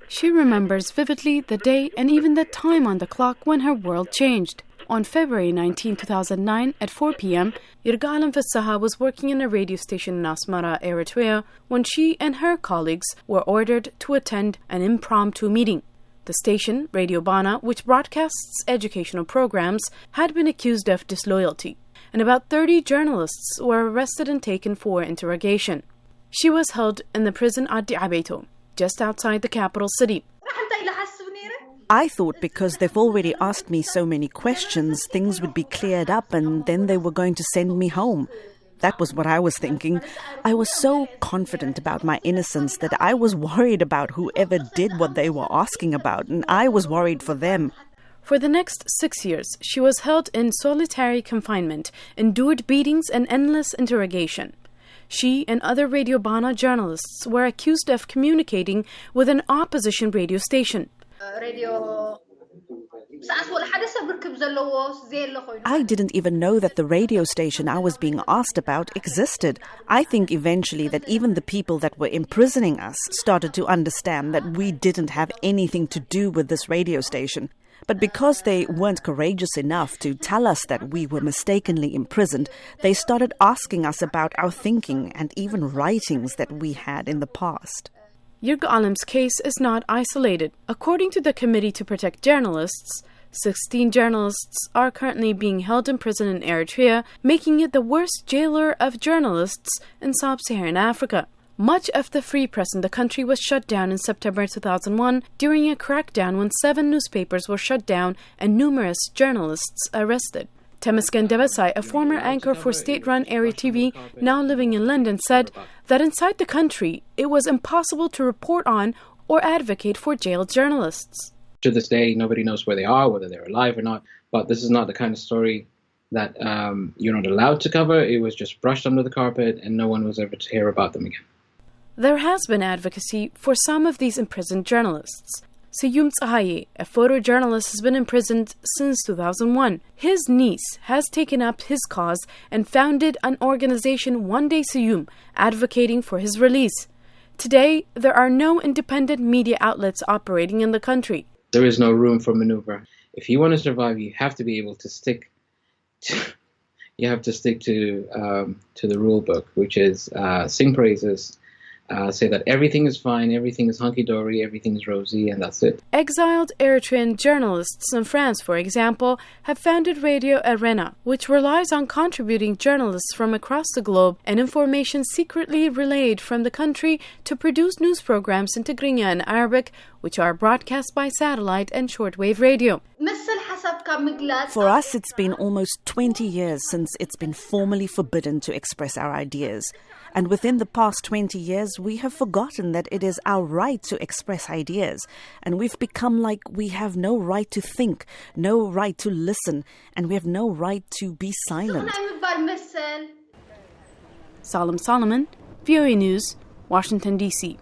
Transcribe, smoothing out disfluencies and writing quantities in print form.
She remembers vividly the day and even the time on the clock when her world changed. On February 19, 2009, at 4 p.m., Yirgalem Fissaha was working in a radio station in Asmara, Eritrea, when she and her colleagues were ordered to attend an impromptu meeting. The station, Radio Bana, which broadcasts educational programs, had been accused of disloyalty, and about 30 journalists were arrested and taken for interrogation. She was held in the prison Adi Abeito, just outside the capital city. I thought because they've already asked me so many questions, things would be cleared up and then they were going to send me home. That was what I was thinking. I was so confident about my innocence that I was worried about whoever did what they were asking about, and I was worried for them. For the next 6 years, she was held in solitary confinement, endured beatings and endless interrogation. She and other Radio Bana journalists were accused of communicating with an opposition radio station. I didn't even know that the radio station I was being asked about existed. I think eventually that even the people that were imprisoning us started to understand that we didn't have anything to do with this radio station. But because they weren't courageous enough to tell us that we were mistakenly imprisoned, they started asking us about our thinking and even writings that we had in the past. Yirgalem's case is not isolated. According to the Committee to Protect Journalists, 16 journalists are currently being held in prison in Eritrea, making it the worst jailer of journalists in sub-Saharan Africa. Much of the free press in the country was shut down in September 2001 during a crackdown when 7 newspapers were shut down and numerous journalists arrested. Temesgen Debesai, a former anchor for state-run Area TV, now living in London, said that inside the country, it was impossible to report on or advocate for jailed journalists. To this day, nobody knows where they are, whether they're alive or not. But this is not the kind of story that you're not allowed to cover. It was just brushed under the carpet and no one was ever to hear about them again. There has been advocacy for some of these imprisoned journalists. Seyum Tsahaye, a photojournalist, has been imprisoned since 2001. His niece has taken up his cause and founded an organization, One Day Seyum, advocating for his release. Today, there are no independent media outlets operating in the country. There is no room for maneuver. If you want to survive, you have to be able to stick to the rule book, which is sing praises, say that everything is fine, everything is hunky-dory, everything is rosy, and that's it. Exiled Eritrean journalists in France, for example, have founded Radio Arena, which relies on contributing journalists from across the globe and information secretly relayed from the country to produce news programs in Tigrinya and Arabic, which are broadcast by satellite and shortwave radio. For us, it's been almost 20 years since it's been formally forbidden to express our ideas. And within the past 20 years, we have forgotten that it is our right to express ideas. And we've become like we have no right to think, no right to listen, and we have no right to be silent. Salem Solomon, VOA News, Washington, D.C.